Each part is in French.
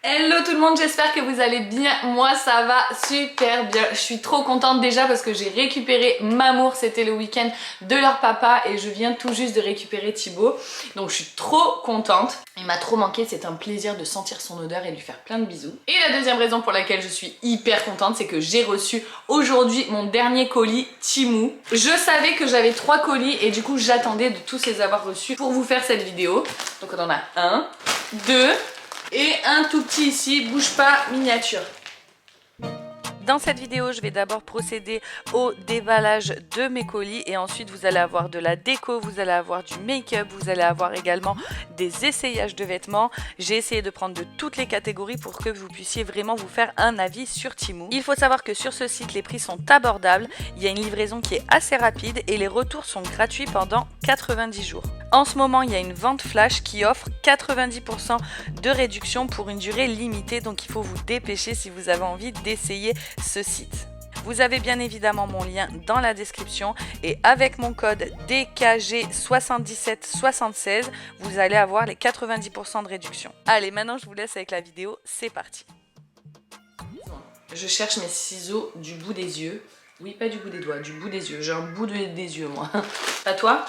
Hello tout le monde, j'espère que vous allez bien. Moi ça va super bien. Je suis trop contente déjà parce que j'ai récupéré Mamour, c'était le week-end de leur papa et je viens tout juste de récupérer Thibaut. Donc je suis trop contente. Il m'a trop manqué, c'est un plaisir de sentir son odeur et de lui faire plein de bisous. Et la deuxième raison pour laquelle je suis hyper contente, c'est que j'ai reçu aujourd'hui mon dernier colis Temu. Je savais que j'avais 3 colis et du coup j'attendais de tous les avoir reçus pour vous faire cette vidéo. Donc on en a 1, 2... et un tout petit ici, bouge pas, miniature. Dans cette vidéo, je vais d'abord procéder au déballage de mes colis et ensuite vous allez avoir de la déco, vous allez avoir du make-up, vous allez avoir également des essayages de vêtements. J'ai essayé de prendre de toutes les catégories pour que vous puissiez vraiment vous faire un avis sur Temu. Il faut savoir que sur ce site, les prix sont abordables, il y a une livraison qui est assez rapide et les retours sont gratuits pendant 90 jours. En ce moment, il y a une vente flash qui offre 90% de réduction pour une durée limitée, donc il faut vous dépêcher si vous avez envie d'essayer ce site. Vous avez bien évidemment mon lien dans la description et avec mon code DKG7776, vous allez avoir les 90% de réduction. Allez, maintenant je vous laisse avec la vidéo, c'est parti. Je cherche mes ciseaux du bout des yeux. Oui, pas du bout des doigts, du bout des yeux. J'ai un bout des yeux, moi. Pas toi ?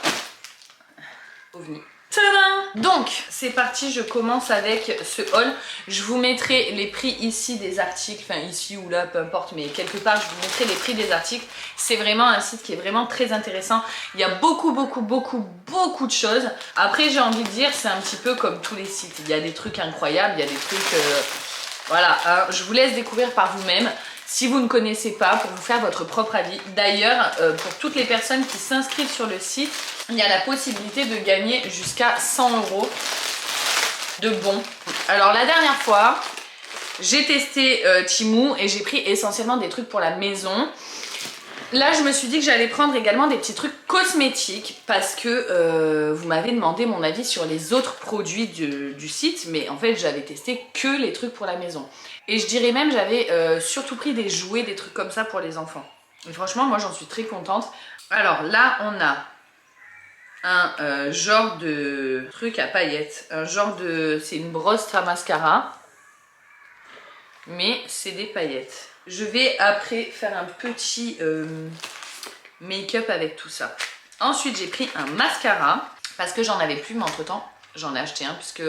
OVNI. Tadam! Donc c'est parti, je commence avec ce haul. Je vous mettrai les prix ici des articles, enfin ici ou là, peu importe, mais quelque part je vous mettrai les prix des articles. C'est vraiment un site qui est vraiment très intéressant. Il y a beaucoup de choses. Après j'ai envie de dire, c'est un petit peu comme tous les sites. Il y a des trucs incroyables, il y a des trucs... voilà, hein, je vous laisse découvrir par vous-même. Si vous ne connaissez pas, pour vous faire votre propre avis. D'ailleurs, pour toutes les personnes qui s'inscrivent sur le site, il y a la possibilité de gagner jusqu'à 100 € de bons. Alors la dernière fois, j'ai testé Temu et j'ai pris essentiellement des trucs pour la maison. Là, je me suis dit que j'allais prendre également des petits trucs cosmétiques parce que vous m'avez demandé mon avis sur les autres produits du site, mais en fait, j'avais testé que les trucs pour la maison. Et je dirais même, j'avais surtout pris des jouets, des trucs comme ça pour les enfants. Et franchement, moi, j'en suis très contente. Alors là, on a un genre de truc à paillettes, un genre de... c'est une brosse à mascara, mais c'est des paillettes. Je vais après faire un petit make-up avec tout ça. Ensuite, j'ai pris un mascara parce que j'en avais plus, mais entre temps, j'en ai acheté un puisque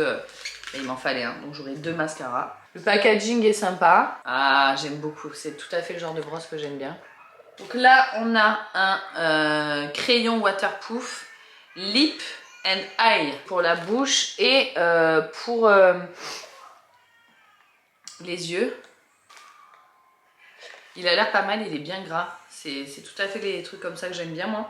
il m'en fallait un. Donc j'aurai 2 mascaras. Le packaging est sympa. Ah, j'aime beaucoup. C'est tout à fait le genre de brosse que j'aime bien. Donc là, on a un crayon waterproof Lip and Eye pour la bouche et pour les yeux. Il a l'air pas mal, il est bien gras. C'est tout à fait les trucs comme ça que j'aime bien moi.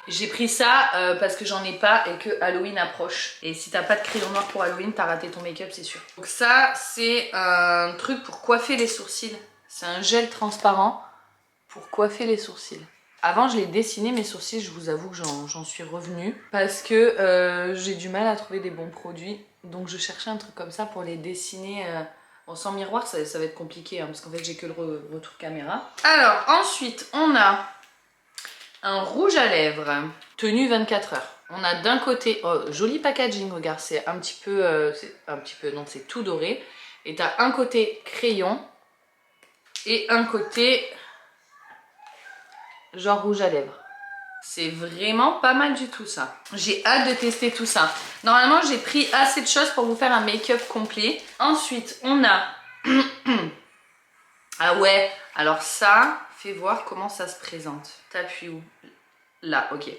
J'ai pris ça parce que j'en ai pas et que Halloween approche. Et si t'as pas de crayon noir pour Halloween, t'as raté ton make-up, c'est sûr. Donc ça, c'est un truc pour coiffer les sourcils. C'est un gel transparent pour coiffer les sourcils. Avant, je les dessinais mes sourcils, je vous avoue que j'en suis revenue. Parce que j'ai du mal à trouver des bons produits. Donc je cherchais un truc comme ça pour les dessiner... Bon, sans miroir, ça va être compliqué, hein, parce qu'en fait, j'ai que le retour caméra. Alors, ensuite, on a un rouge à lèvres, tenu 24 heures. On a d'un côté, oh, joli packaging, regarde, c'est un petit peu, non, c'est tout doré. Et t'as un côté crayon et un côté genre rouge à lèvres. C'est vraiment pas mal du tout ça. J'ai hâte de tester tout ça. Normalement, j'ai pris assez de choses pour vous faire un make-up complet. Ensuite, on a... ah ouais, alors ça, fais voir comment ça se présente. T'appuies où? Là, ok.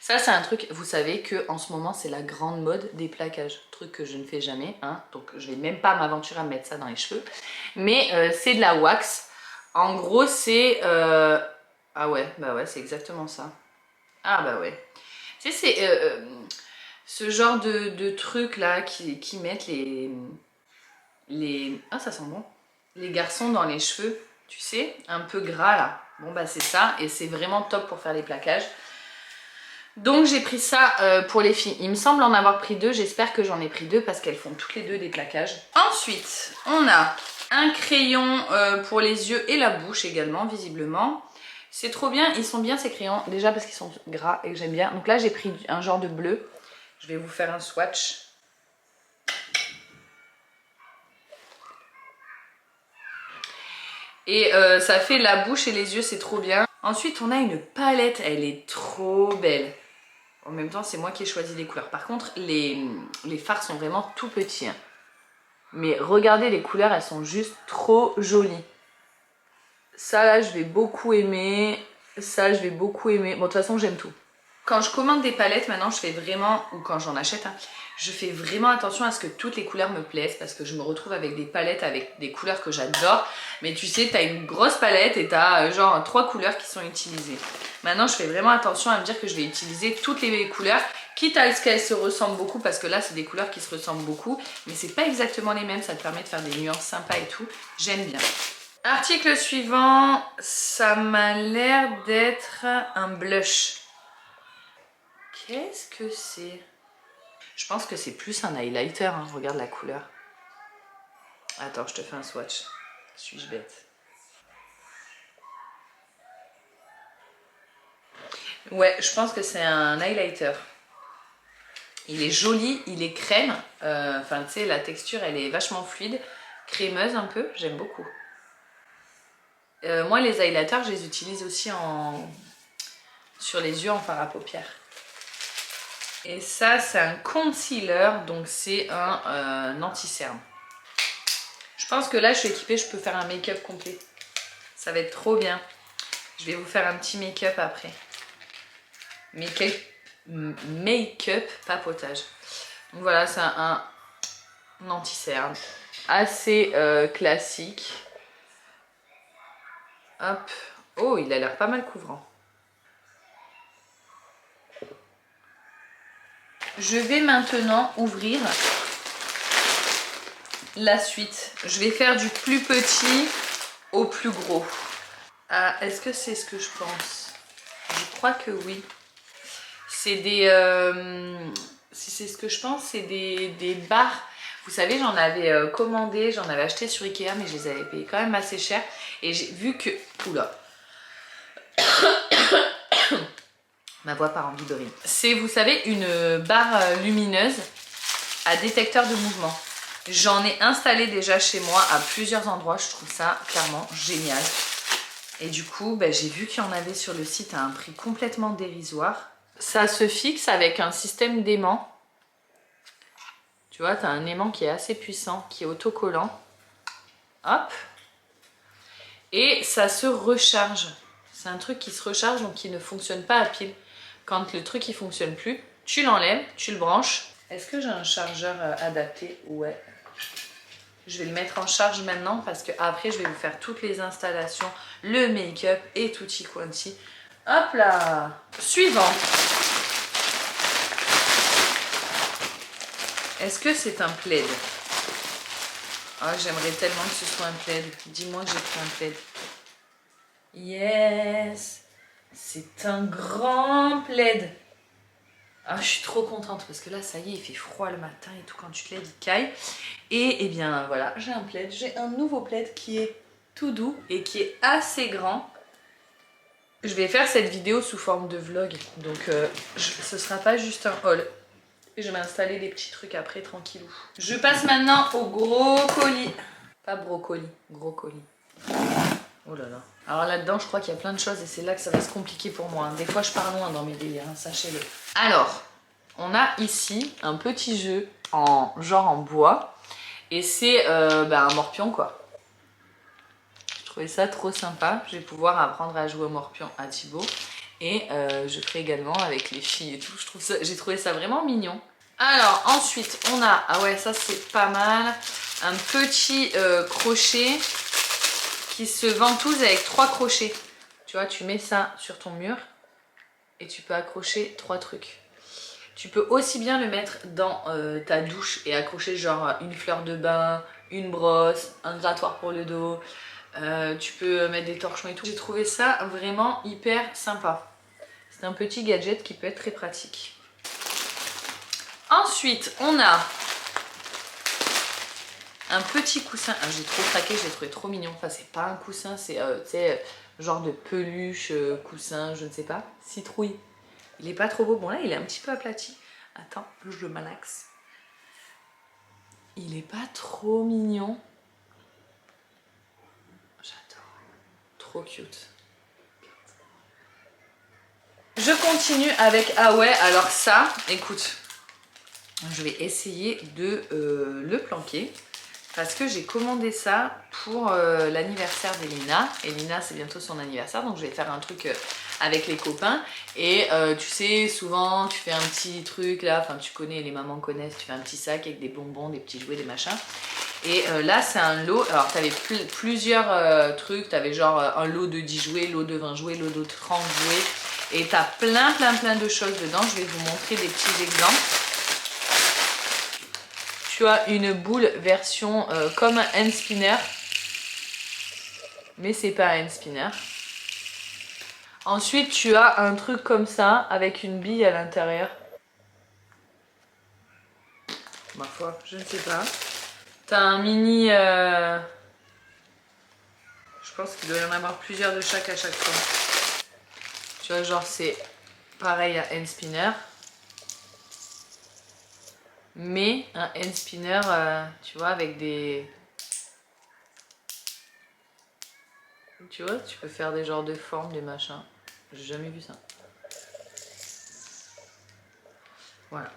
Ça, c'est un truc, vous savez que en ce moment, c'est la grande mode des plaquages. Truc que je ne fais jamais, hein. Donc, je vais même pas m'aventurer à me mettre ça dans les cheveux. Mais c'est de la wax. En gros, c'est... ah ouais, bah ouais, c'est exactement ça. Ah bah ouais. Tu sais, c'est ce genre de truc là qui mettent les... Ah, ça sent bon. Les garçons dans les cheveux, tu sais, un peu gras là. Bon bah c'est ça et c'est vraiment top pour faire les plaquages. Donc j'ai pris ça pour les filles. Il me semble en avoir pris 2, j'espère que j'en ai pris 2 parce qu'elles font toutes les 2 des plaquages. Ensuite, on a un crayon pour les yeux et la bouche également, visiblement. C'est trop bien, ils sont bien ces crayons, déjà parce qu'ils sont gras et que j'aime bien. Donc là j'ai pris un genre de bleu, je vais vous faire un swatch. Et ça fait la bouche et les yeux, c'est trop bien. Ensuite, on a une palette, elle est trop belle. En même temps, c'est moi qui ai choisi les couleurs. Par contre, les fards sont vraiment tout petits. Hein. Mais regardez les couleurs, elles sont juste trop jolies. Ça, là, je vais beaucoup aimer. Ça, je vais beaucoup aimer. Bon, de toute façon, j'aime tout. Quand je commande des palettes, maintenant, je fais vraiment, ou quand j'en achète, hein, je fais vraiment attention à ce que toutes les couleurs me plaisent parce que je me retrouve avec des palettes avec des couleurs que j'adore. Mais tu sais, t'as une grosse palette et t'as genre 3 couleurs qui sont utilisées. Maintenant, je fais vraiment attention à me dire que je vais utiliser toutes les couleurs, quitte à ce qu'elles se ressemblent beaucoup parce que là, c'est des couleurs qui se ressemblent beaucoup. Mais c'est pas exactement les mêmes, ça te permet de faire des nuances sympas et tout. J'aime bien. Article suivant, ça m'a l'air d'être un blush. Qu'est-ce que c'est? Je pense que c'est plus un highlighter, hein. Regarde la couleur. Attends, je te fais un swatch. Suis-je bête? Ouais, je pense que c'est un highlighter. Il est joli, il est crème. Enfin, tu sais, la texture, elle est vachement fluide. Crémeuse un peu, j'aime beaucoup. Moi, les highlighters, je les utilise aussi sur les yeux en fard à paupières. Et ça, c'est un concealer, donc c'est un anti-cerne. Je pense que là, je suis équipée, je peux faire un make-up complet. Ça va être trop bien. Je vais vous faire un petit make-up après. Make-up papotage. Donc voilà, c'est un anti-cerne. Assez classique. Hop. Oh, il a l'air pas mal couvrant. Je vais maintenant ouvrir la suite. Je vais faire du plus petit au plus gros. Ah, est-ce que c'est ce que je pense? Je crois que oui. C'est des... si c'est ce que je pense, c'est des barres. Vous savez, j'en avais commandé, j'en avais acheté sur Ikea, mais je les avais payés quand même assez cher. Et j'ai vu que... Oula. Ma voix part en vue d'orine. C'est, vous savez, une barre lumineuse à détecteur de mouvement. J'en ai installé déjà chez moi à plusieurs endroits. Je trouve ça clairement génial. Et du coup, bah, j'ai vu qu'il y en avait sur le site à un prix complètement dérisoire. Ça se fixe avec un système d'aimant. Tu vois, tu as un aimant qui est assez puissant, qui est autocollant. Hop. Et ça se recharge. C'est un truc qui se recharge, donc qui ne fonctionne pas à pile. Quand le truc ne fonctionne plus, tu l'enlèves, tu le branches. Est-ce que j'ai un chargeur adapté? Ouais. Je vais le mettre en charge maintenant parce que après je vais vous faire toutes les installations, le make-up et tutti quanti. Hop là. Suivant. Est-ce que c'est un plaid? Oh, j'aimerais tellement que ce soit un plaid. Dis-moi que j'ai pris un plaid. Yes. C'est un grand plaid. Ah, je suis trop contente parce que là, ça y est, il fait froid le matin et tout. Quand tu te lèves, il caille. Et eh bien, voilà, j'ai un plaid. J'ai un nouveau plaid qui est tout doux et qui est assez grand. Je vais faire cette vidéo sous forme de vlog. Donc, ce sera pas juste un haul. Et je vais installer des petits trucs après, tranquillou. Je passe maintenant au gros colis. Pas brocoli, gros colis. Oh là là. Alors là-dedans, je crois qu'il y a plein de choses et c'est là que ça va se compliquer pour moi. Des fois, je pars loin dans mes délires, hein, sachez-le. Alors, on a ici un petit jeu en genre en bois et c'est un morpion quoi. Je trouvais ça trop sympa. Je vais pouvoir apprendre à jouer au morpion à Thibaut et je ferai également avec les filles et tout. J'ai trouvé ça vraiment mignon. Alors ensuite, on a, ah ouais, ça c'est pas mal, un petit crochet qui se ventouse avec 3 crochets. Tu vois, tu mets ça sur ton mur et tu peux accrocher 3 trucs. Tu peux aussi bien le mettre dans ta douche et accrocher genre une fleur de bain, une brosse, un grattoir pour le dos. Tu peux mettre des torchons et tout. J'ai trouvé ça vraiment hyper sympa. C'est un petit gadget qui peut être très pratique. Ensuite, on a un petit coussin. Ah, j'ai trop craqué, je l'ai trouvé trop mignon. Enfin, c'est pas un coussin, c'est genre de peluche, coussin, je ne sais pas. Citrouille. Il est pas trop beau. Bon, là, il est un petit peu aplati. Attends, je le malaxe. Il est pas trop mignon. J'adore. Trop cute. Je continue avec... Ah ouais, alors ça, écoute, je vais essayer de le planquer. Parce que j'ai commandé ça pour l'anniversaire d'Elina. Elina, c'est bientôt son anniversaire, donc je vais faire un truc avec les copains. Et tu sais, souvent, tu fais un petit truc là, enfin tu connais, les mamans connaissent, tu fais un petit sac avec des bonbons, des petits jouets, des machins. Et là, c'est un lot. Alors, tu avais plusieurs trucs. Tu avais genre un lot de 10 jouets, lot de 20 jouets, lot de 30 jouets. Et tu as plein de choses dedans. Je vais vous montrer des petits exemples. Tu as une boule version comme un hand spinner. Mais c'est pas un hand spinner. Ensuite, tu as un truc comme ça avec une bille à l'intérieur. Ma foi, je ne sais pas. T'as un mini... Je pense qu'il doit y en avoir plusieurs de chaque à chaque fois. Tu vois, genre c'est pareil à hand spinner. Mais un hand spinner, tu vois, avec des... Tu vois, tu peux faire des genres de formes, des machins. J'ai jamais vu ça. Voilà.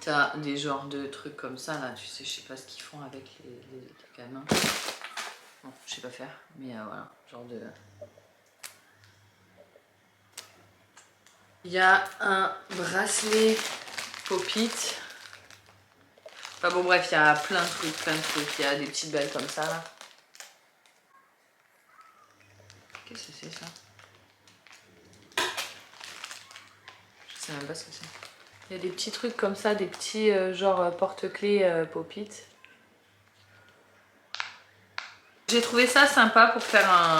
T'as des genres de trucs comme ça, là. Tu sais, je sais pas ce qu'ils font avec les gamins. Bon, je sais pas faire, mais voilà, genre de... Il y a un bracelet Pop-It. Enfin bon, bref, il y a plein de trucs. Il y a des petites balles comme ça, là. Qu'est-ce que c'est, ça? Je sais même pas ce que c'est. Il y a des petits trucs comme ça, des petits genre porte-clés Pop-It. J'ai trouvé ça sympa pour faire un...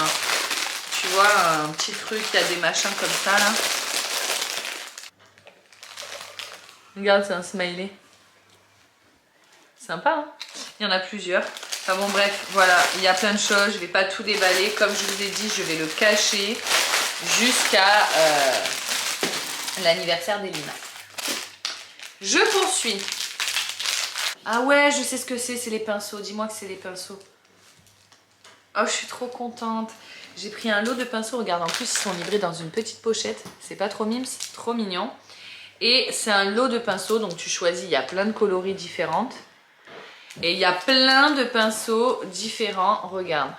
Tu vois, un petit truc, il y a des machins comme ça, là. Regarde, c'est un smiley. Sympa, hein? Il y en a plusieurs. Enfin bon, bref, voilà, il y a plein de choses. Je vais pas tout déballer. Comme je vous ai dit, je vais le cacher jusqu'à l'anniversaire d'Elina. Je poursuis. Ah ouais, je sais ce que c'est les pinceaux. Dis-moi que c'est les pinceaux. Oh, je suis trop contente. J'ai pris un lot de pinceaux. Regarde, en plus, ils sont livrés dans une petite pochette. C'est pas trop mime, c'est trop mignon. Et c'est un lot de pinceaux, donc tu choisis, il y a plein de coloris différentes. Et il y a plein de pinceaux différents, regarde.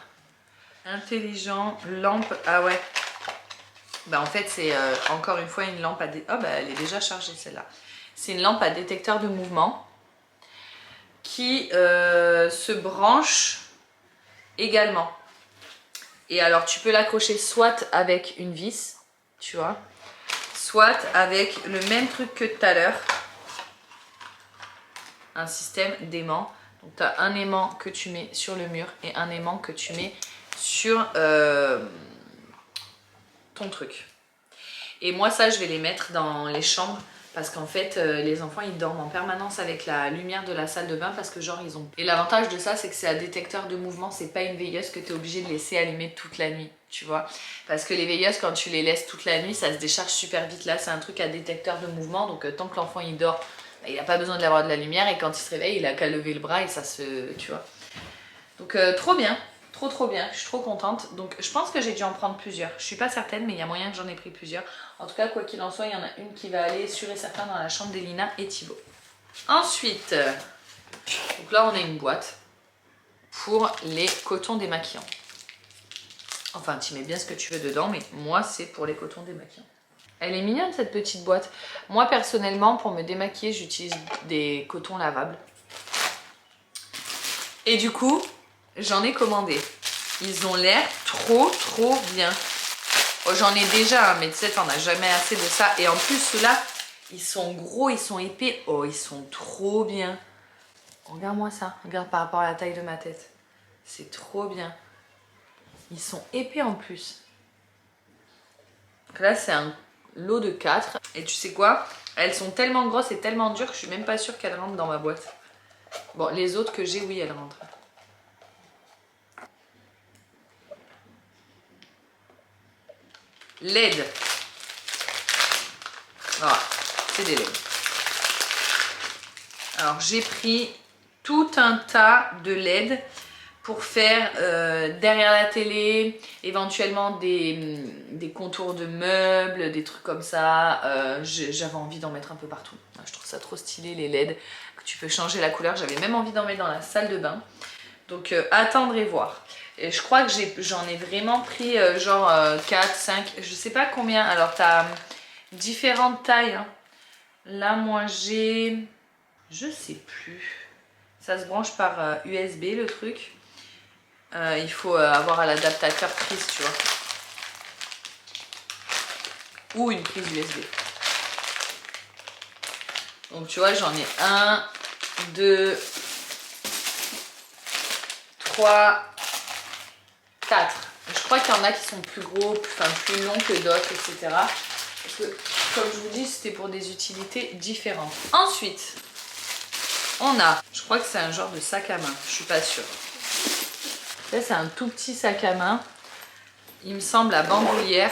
Intelligent, lampe, ah ouais. Bah en fait c'est encore une fois une lampe à... Oh bah elle est déjà chargée celle-là. C'est une lampe à détecteur de mouvement qui se branche également. Et alors tu peux l'accrocher soit avec une vis, tu vois, soit avec le même truc que tout à l'heure. Un système d'aimant. Donc tu as un aimant que tu mets sur le mur et un aimant que tu mets sur ton truc. Et moi ça je vais les mettre dans les chambres parce qu'en fait les enfants ils dorment en permanence avec la lumière de la salle de bain parce que genre ils ont... Et l'avantage de ça c'est que c'est un détecteur de mouvement, c'est pas une veilleuse que tu es obligé de laisser allumer toute la nuit, tu vois. Parce que les veilleuses quand tu les laisses toute la nuit ça se décharge super vite. Là c'est un truc à détecteur de mouvement donc tant que l'enfant il dort, il n'a pas besoin d'avoir de la lumière et quand il se réveille il a qu'à lever le bras et ça se... tu vois. Donc trop bien. Trop bien, je suis trop contente. Donc je pense que j'ai dû en prendre plusieurs. Je suis pas certaine mais il y a moyen que j'en ai pris plusieurs. En tout cas quoi qu'il en soit, il y en a une qui va aller sûr et certain dans la chambre d'Elina et Thibaut. Ensuite, donc là on a une boîte pour les cotons démaquillants. Enfin tu mets bien ce que tu veux dedans mais moi c'est pour les cotons démaquillants. Elle est mignonne cette petite boîte. Moi personnellement pour me démaquiller j'utilise des cotons lavables. Et du coup... J'en ai commandé. Ils ont l'air trop bien. Oh, j'en ai déjà, mais tu sais, t'en as jamais assez de ça. Et en plus, ceux-là, ils sont gros, ils sont épais. Oh, ils sont trop bien. Regarde-moi ça. Regarde par rapport à la taille de ma tête. C'est trop bien. Ils sont épais en plus. Donc là, c'est un lot de 4. Et tu sais quoi? Elles sont tellement grosses et tellement dures que je suis même pas sûre qu'elles rentrent dans ma boîte. Bon, les autres que j'ai, oui, elles rentrent. LED. Voilà, c'est des LED. Alors j'ai pris tout un tas de LED pour faire derrière la télé, éventuellement des contours de meubles, des trucs comme ça. J'avais envie d'en mettre un peu partout. Je trouve ça trop stylé les LED, que tu peux changer la couleur. J'avais même envie d'en mettre dans la salle de bain. Donc attendre et voir. Et je crois que j'en ai vraiment pris genre 4, 5, je sais pas combien. Alors tu as différentes tailles. Hein. Là moi j'ai... je sais plus. Ça se branche par USB le truc. Il faut avoir l'adaptateur prise, tu vois. Ou une prise USB. Donc tu vois, j'en ai 1, 2, 3, 4. Je crois qu'il y en a qui sont plus gros, plus longs que d'autres, etc. Parce que, comme je vous dis, c'était pour des utilités différentes. Ensuite, on a, je crois que c'est un genre de sac à main, je suis pas sûre. Là, c'est un tout petit sac à main. Il me semble à bandoulière.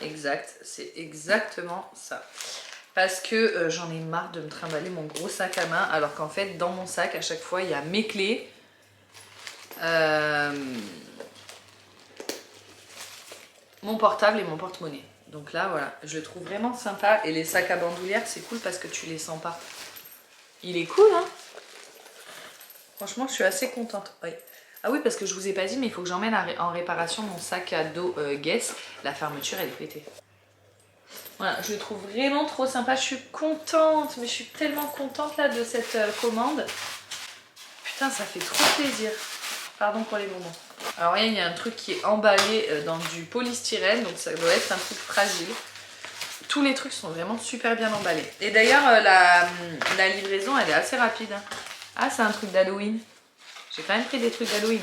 Exact, c'est exactement ça. Parce que j'en ai marre de me trimballer mon gros sac à main. Alors qu'en fait, dans mon sac, à chaque fois, il y a mes clés. Mon portable et mon porte-monnaie. Donc là, voilà, je le trouve vraiment sympa. Et les sacs à bandoulière, c'est cool parce que tu les sens pas. Il est cool, hein? Franchement, je suis assez contente. Oui. Ah oui, parce que je vous ai pas dit, mais il faut que j'emmène en réparation mon sac à dos Guess. La fermeture, elle est pétée. Voilà, je le trouve vraiment trop sympa. Je suis contente, mais je suis tellement contente là de cette commande. Putain, ça fait trop plaisir. Pardon pour les moments. Alors il y a un truc qui est emballé dans du polystyrène, donc ça doit être un truc fragile. Tous les trucs sont vraiment super bien emballés. Et d'ailleurs la livraison elle est assez rapide. Ah c'est un truc d'Halloween. J'ai quand même pris des trucs d'Halloween.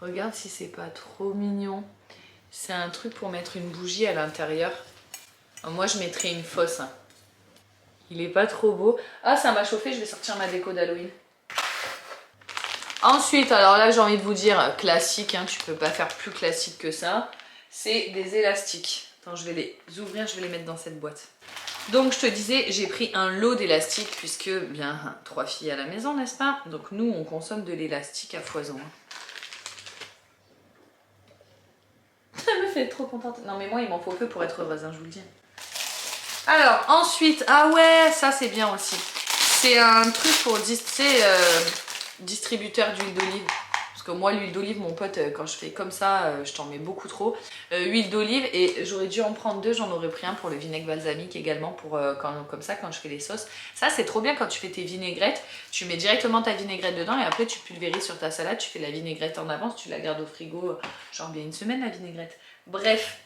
Regarde si c'est pas trop mignon. C'est un truc pour mettre une bougie à l'intérieur. Moi je mettrais une fausse. Hein. Il est pas trop beau. Ah, ça m'a chauffé, je vais sortir ma déco d'Halloween. Ensuite, alors là, j'ai envie de vous dire classique, hein, tu peux pas faire plus classique que ça. C'est des élastiques. Attends, je vais les ouvrir, je vais les mettre dans cette boîte. Donc, je te disais, j'ai pris un lot d'élastiques puisque, bien, 3 filles à la maison, n'est-ce pas? Donc, nous, on consomme de l'élastique à foison. Ça me fait trop contente. Non, mais moi, il m'en faut peu pour être heureuse, hein, je vous le dis. Alors ensuite, ah ouais, ça c'est bien aussi. C'est un truc pour distributeur d'huile d'olive. Parce que moi l'huile d'olive, mon pote, quand je fais comme ça, je t'en mets beaucoup trop. Huile d'olive et j'aurais dû en prendre 2, j'en aurais pris un pour le vinaigre balsamique également, pour comme ça quand je fais les sauces. Ça c'est trop bien quand tu fais tes vinaigrettes, tu mets directement ta vinaigrette dedans et après tu pulvérises sur ta salade, tu fais la vinaigrette en avance, tu la gardes au frigo genre bien une semaine la vinaigrette. Bref.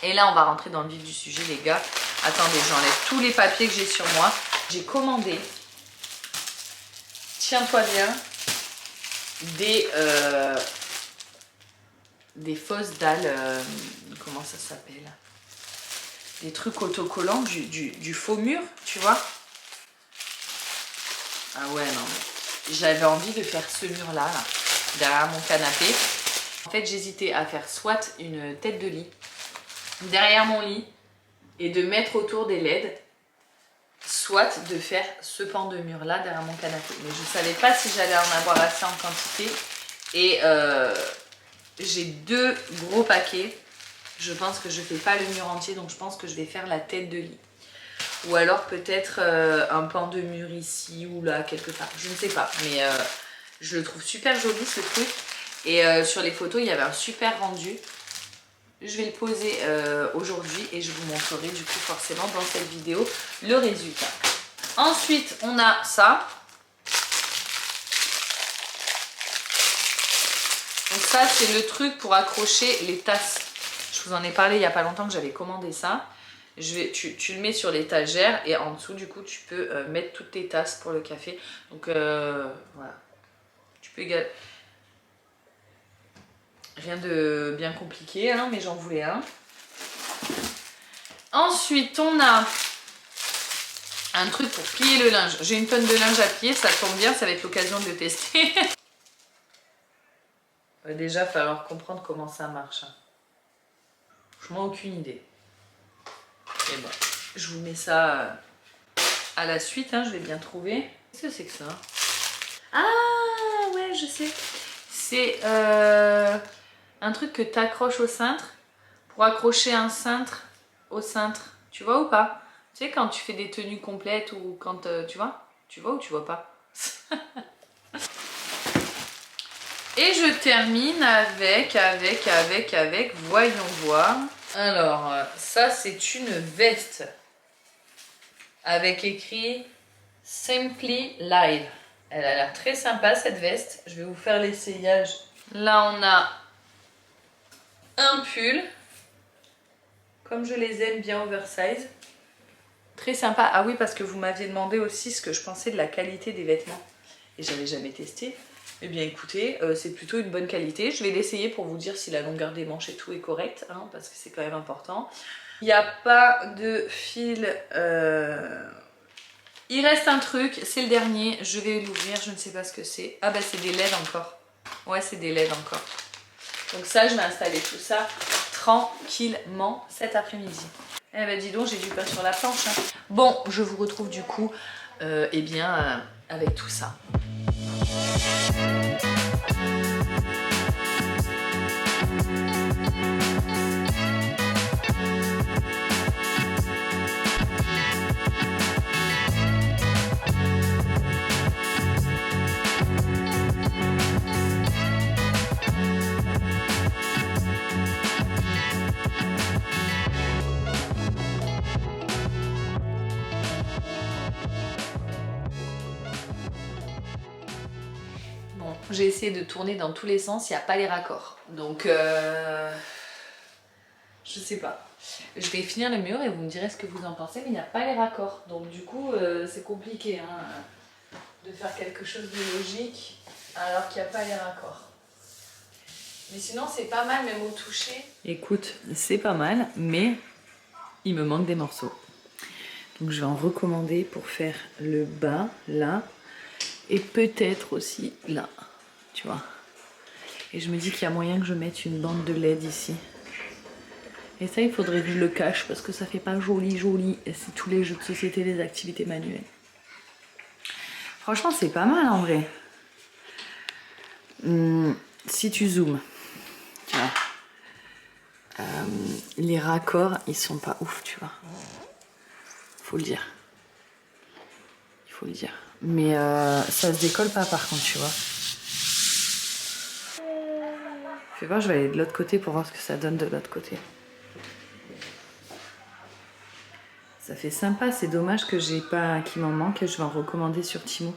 Et là on va rentrer dans le vif du sujet les gars. Attendez, j'enlève tous les papiers que j'ai sur moi. J'ai commandé, tiens-toi bien, des fausses dalles, comment ça s'appelle? Des trucs autocollants, du faux mur, tu vois? Ah ouais, non, mais j'avais envie de faire ce mur-là, là, derrière mon canapé. En fait, j'hésitais à faire soit une tête de lit derrière mon lit, et de mettre autour des LED, soit de faire ce pan de mur là derrière mon canapé. Mais je ne savais pas si j'allais en avoir assez en quantité. Et j'ai 2 gros paquets. Je pense que je ne fais pas le mur entier, donc je pense que je vais faire la tête de lit. Ou alors peut-être un pan de mur ici ou là, quelque part. Je ne sais pas, mais je le trouve super joli ce truc. Et sur les photos, il y avait un super rendu. Je vais le poser aujourd'hui et je vous montrerai du coup forcément dans cette vidéo le résultat. Ensuite, on a ça. Donc ça, c'est le truc pour accrocher les tasses. Je vous en ai parlé il n'y a pas longtemps que j'avais commandé ça. Tu le mets sur l'étagère et en dessous, du coup, tu peux mettre toutes tes tasses pour le café. Donc voilà. Tu peux également... Rien de bien compliqué, hein, mais j'en voulais un. Ensuite, on a un truc pour plier le linge. J'ai une tonne de linge à plier, ça tombe bien, ça va être l'occasion de le tester. Va déjà falloir comprendre comment ça marche. Franchement, aucune idée. Et bon, je vous mets ça à la suite, hein, je vais bien trouver. Qu'est-ce que c'est que ça? Ah ouais, je sais. C'est un truc que tu accroches au cintre pour accrocher un cintre au cintre. Tu vois ou pas? Tu sais, quand tu fais des tenues complètes ou quand tu vois? Tu vois ou tu vois pas? Et je termine avec, voyons voir. Alors, ça c'est une veste avec écrit Simply Live. Elle a l'air très sympa cette veste. Je vais vous faire l'essayage. Là on a un pull, comme je les aime bien oversize. Très sympa. Ah oui, parce que vous m'aviez demandé aussi ce que je pensais de la qualité des vêtements. Et j'avais jamais testé. Eh bien écoutez, c'est plutôt une bonne qualité. Je vais l'essayer pour vous dire si la longueur des manches et tout est correcte, hein, parce que c'est quand même important. Il n'y a pas de fil. Il reste un truc, c'est le dernier. Je vais l'ouvrir, je ne sais pas ce que c'est. Ah bah c'est des LED encore. Ouais, c'est des LED encore. Donc ça, je vais installer tout ça tranquillement cet après-midi. Eh ben dis donc, j'ai du pain sur la planche. Hein. Bon, je vous retrouve du coup, eh bien, avec tout ça. Bon, j'ai essayé de tourner dans tous les sens, il n'y a pas les raccords. Donc, je sais pas. Je vais finir le mur et vous me direz ce que vous en pensez, mais il n'y a pas les raccords. Donc du coup, c'est compliqué hein, de faire quelque chose de logique alors qu'il n'y a pas les raccords. Mais sinon, c'est pas mal même au toucher. Écoute, c'est pas mal, mais il me manque des morceaux. Donc je vais en recommander pour faire le bas, là. Et peut-être aussi là, tu vois. Et je me dis qu'il y a moyen que je mette une bande de LED ici. Et ça, il faudrait que je le cache parce que ça fait pas joli. Et c'est tous les jeux de société, les activités manuelles. Franchement, c'est pas mal en vrai. Si tu zoomes, tu vois. Les raccords, ils sont pas ouf, tu vois. Faut le dire. Il faut le dire. Mais ça se décolle pas par contre, tu vois. Fais voir, je vais aller de l'autre côté pour voir ce que ça donne de l'autre côté. Ça fait sympa, c'est dommage que j'ai pas, qu'il m'en manque, je vais en recommander sur Temu.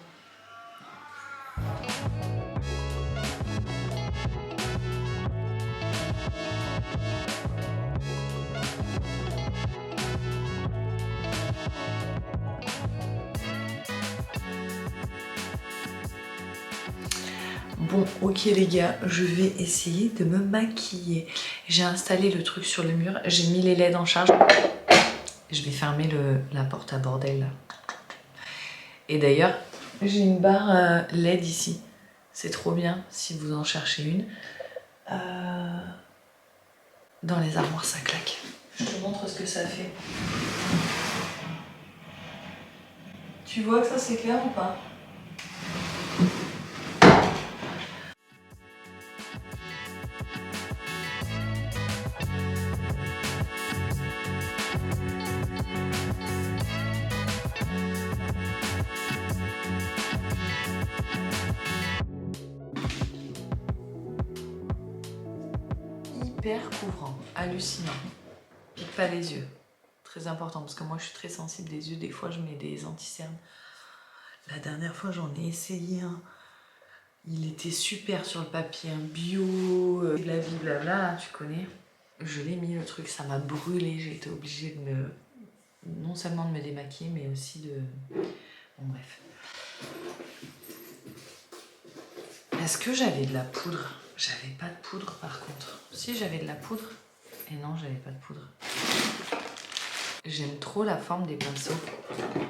Bon, ok les gars, je vais essayer de me maquiller. J'ai installé le truc sur le mur, j'ai mis les LED en charge. Je vais fermer la porte à bordel là. Et d'ailleurs, j'ai une barre LED ici. C'est trop bien si vous en cherchez une. Dans les armoires, ça claque. Je te montre ce que ça fait. Tu vois que ça c'est clair ou pas? Hyper couvrant, hallucinant. Pique pas les yeux. Très important parce que moi je suis très sensible des yeux. Des fois je mets des anti-cernes. La dernière fois j'en ai essayé un. Il était super sur le papier, un bio, blablabla, tu connais. Je l'ai mis le truc, ça m'a brûlé. J'ai été obligée de me... non seulement de me démaquiller mais aussi de... Bon bref. Est-ce que j'avais de la poudre? J'avais pas de poudre par contre. Si j'avais de la poudre. Et non, j'avais pas de poudre. J'aime trop la forme des pinceaux.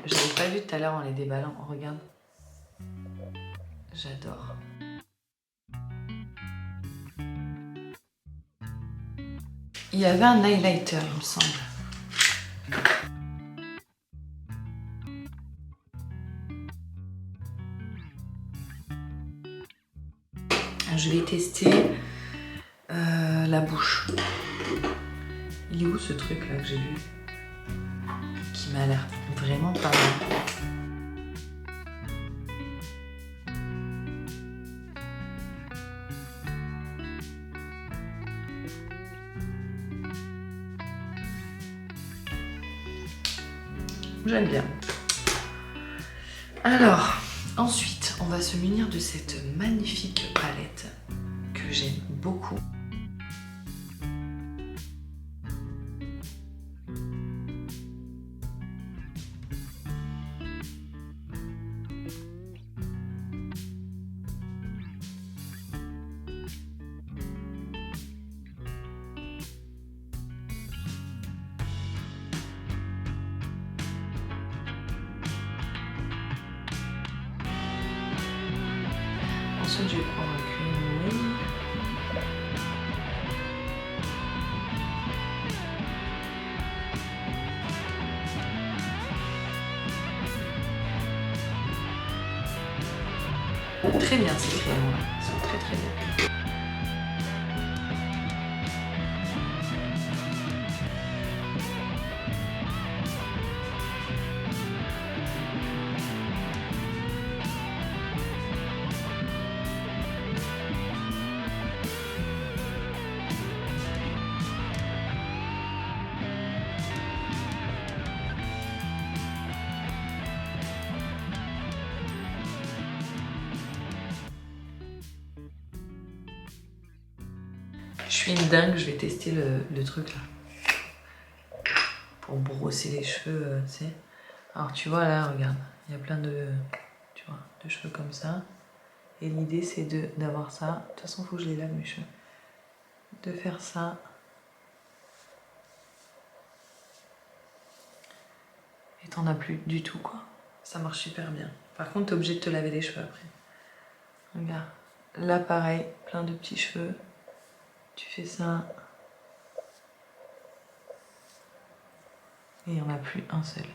Je l'avais pas vu tout à l'heure en les déballant. Regarde. J'adore. Il y avait un highlighter, il me semble. Je vais tester la bouche. Il est où ce truc là que j'ai vu? Qui m'a l'air vraiment pas mal. J'aime bien. Alors, ensuite, on va se munir de cette magnifique palette que j'aime beaucoup. Ensuite, je vais prendre un crayon. Très bien ces crayons-là, ils sont très très bien. Je suis une dingue, je vais tester le truc là. Pour brosser les cheveux, tu sais. Alors tu vois là, regarde, il y a plein de, tu vois, de cheveux comme ça. Et l'idée c'est d'avoir ça. De toute façon, il faut que je les lave mes cheveux. De faire ça. Et t'en as plus du tout quoi. Ça marche super bien. Par contre, t'es obligé de te laver les cheveux après. Regarde. Là pareil, plein de petits cheveux. Tu fais ça. Et il n'y en a plus un seul.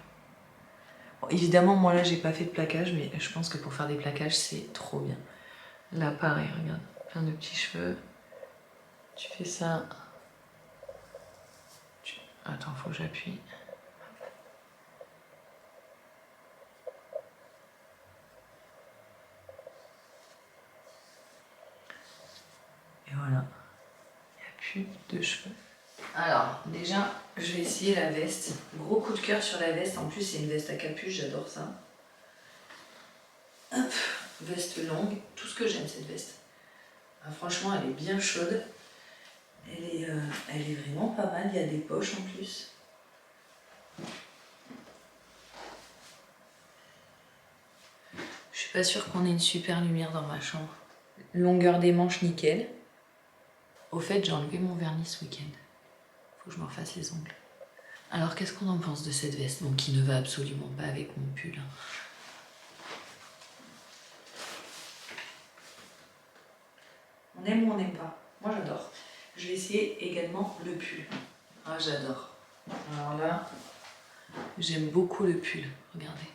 Bon, évidemment, moi là, j'ai pas fait de plaquage, mais je pense que pour faire des plaquages, c'est trop bien. Là, pareil, regarde. Plein de petits cheveux. Tu fais ça. Attends, faut que j'appuie. Et voilà. Il n'y a plus de cheveux. Alors, déjà, je vais essayer la veste. Gros coup de cœur sur la veste. En plus, c'est une veste à capuche, j'adore ça. Hop, veste longue. Tout ce que j'aime, cette veste. Ah, franchement, elle est bien chaude. Elle est vraiment pas mal. Il y a des poches en plus. Je suis pas sûre qu'on ait une super lumière dans ma chambre. Longueur des manches, nickel. Au fait, j'ai enlevé mon vernis ce week-end. Faut que je me refasse les ongles. Alors, qu'est-ce qu'on en pense de cette veste? Bon, qui ne va absolument pas avec mon pull. On aime ou on n'aime pas? Moi, j'adore. Je vais essayer également le pull. Ah, j'adore. Alors là, j'aime beaucoup le pull. Regardez.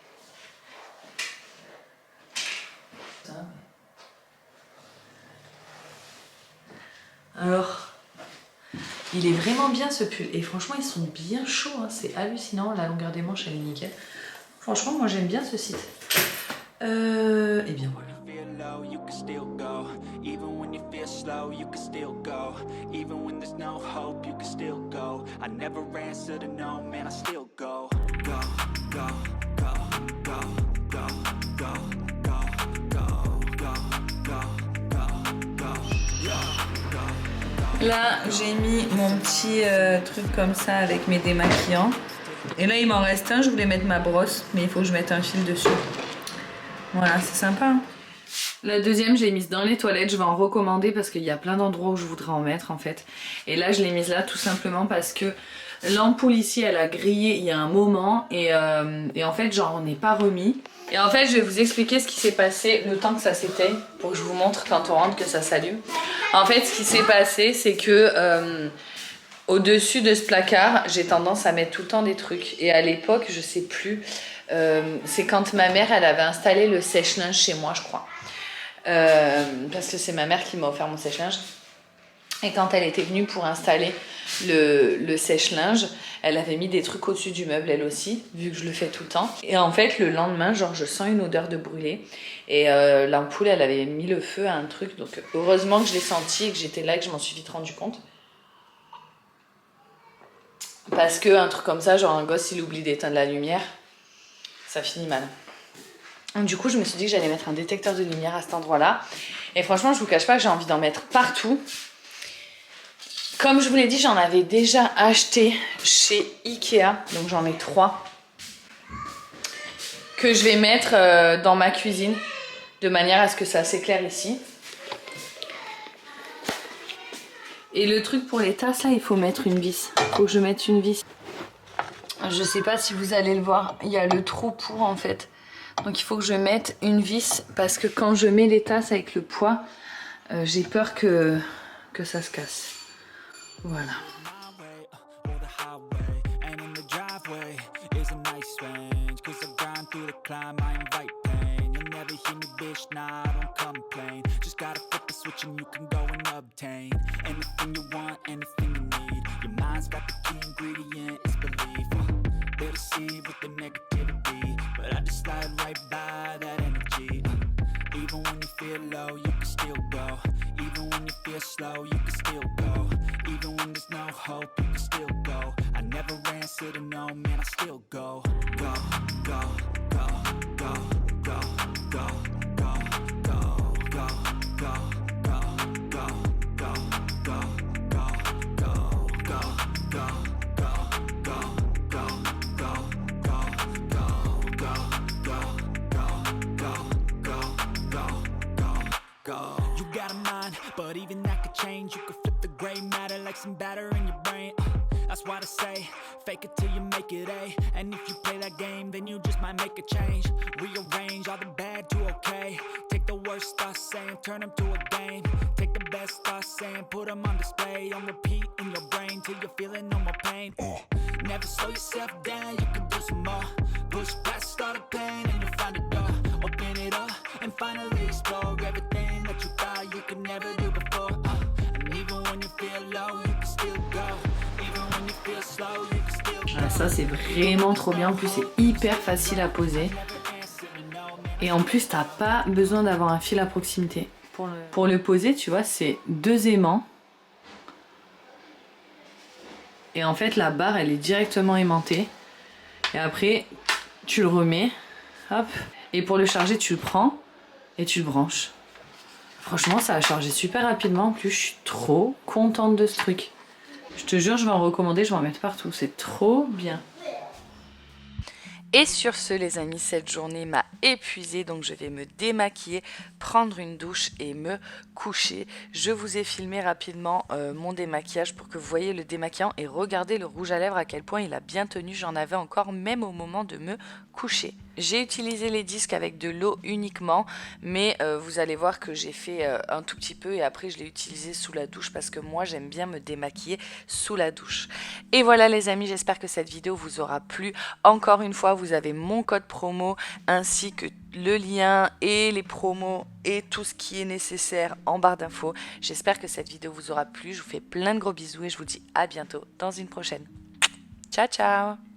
Alors, il est vraiment bien ce pull. Et franchement, ils sont bien chauds. Hein. C'est hallucinant. La longueur des manches, elle est nickel. Franchement, moi, j'aime bien ce site. Et bien voilà. Là, j'ai mis mon petit truc comme ça avec mes démaquillants. Et là, il m'en reste un. Je voulais mettre ma brosse, mais il faut que je mette un fil dessus. Voilà, c'est sympa. Hein. La deuxième, je l'ai mise dans les toilettes. Je vais en recommander parce qu'il y a plein d'endroits où je voudrais en mettre en fait. Et là, je l'ai mise là tout simplement parce que l'ampoule ici, elle a grillé il y a un moment. Et en fait, j'en ai pas remis. Et en fait, je vais vous expliquer ce qui s'est passé le temps que ça s'éteigne pour que je vous montre quand on rentre que ça s'allume. En fait, ce qui s'est passé, c'est que Au-dessus de ce placard, j'ai tendance à mettre tout le temps des trucs. Et à l'époque, je sais plus, c'est quand ma mère, elle avait installé le sèche-linge chez moi, je crois. Parce que c'est ma mère qui m'a offert mon sèche-linge. Et quand elle était venue pour installer le sèche-linge, elle avait mis des trucs au-dessus du meuble, elle aussi, vu que je le fais tout le temps. Et en fait, le lendemain, genre, je sens une odeur de brûlé. Et l'ampoule, elle avait mis le feu à un truc. Donc, heureusement que je l'ai senti et que j'étais là et que je m'en suis vite rendu compte. Parce qu'un truc comme ça, genre un gosse, il oublie d'éteindre la lumière, ça finit mal. Donc, du coup, je me suis dit que j'allais mettre un détecteur de lumière à cet endroit-là. Et franchement, je vous cache pas que j'ai envie d'en mettre partout. Comme je vous l'ai dit, j'en avais déjà acheté chez Ikea. Donc j'en ai 3. Que je vais mettre dans ma cuisine. De manière à ce que ça s'éclaire ici. Et le truc pour les tasses là, il faut mettre une vis. Il faut que je mette une vis. Je sais pas si vous allez le voir. Il y a le trou pour en fait. Donc il faut que je mette une vis. Parce que quand je mets les tasses avec le poids, j'ai peur que ça se casse. Voilà. Slow, you can still go. Even when there's no hope, you can still go. I never answer to no, man, I still go. Go, go, go, go, go, go, go, go, go, go, go, go, go, go, go, go, go, go. You got a mind, but even that could change. You could flip the gray matter like some batter in your brain. That's why I say, fake it till you make it A. And if you play that game, then you just might make a change. Rearrange all the bad to okay. Take the worst thoughts saying, turn them to a game. Take the best thoughts saying, put them on display. On repeat in your brain till you're feeling no more pain. Never slow yourself down, you can do some more. Push past all the pain and you'll find a door. Open it up and finally explore everything that you thought you could never do before. And even when you feel low, you can still go. Even when you feel slow, you can still go. Ah, ça c'est vraiment trop bien. En plus c'est hyper facile à poser. Et en plus t'as pas besoin d'avoir un fil à proximité. Pour le poser, tu vois, c'est 2 aimants. Et en fait la barre elle est directement aimantée. Et après tu le remets. Hop. Et pour le charger tu le prends et tu le branches. Franchement ça a chargé super rapidement. En plus je suis trop contente de ce truc. Je te jure je vais en recommander, je vais en mettre partout. C'est trop bien. Et sur ce les amis, cette journée m'a épuisée, donc je vais me démaquiller, prendre une douche et me coucher. Je vous ai filmé rapidement mon démaquillage pour que vous voyez le démaquillant et regardez le rouge à lèvres à quel point il a bien tenu, j'en avais encore même au moment de me coucher. J'ai utilisé les disques avec de l'eau uniquement, mais vous allez voir que j'ai fait un tout petit peu et après je l'ai utilisé sous la douche parce que moi j'aime bien me démaquiller sous la douche. Et voilà les amis, j'espère que cette vidéo vous aura plu. Encore une fois, vous avez mon code promo ainsi que le lien et les promos et tout ce qui est nécessaire en barre d'infos. J'espère que cette vidéo vous aura plu. Je vous fais plein de gros bisous et je vous dis à bientôt dans une prochaine. Ciao ciao.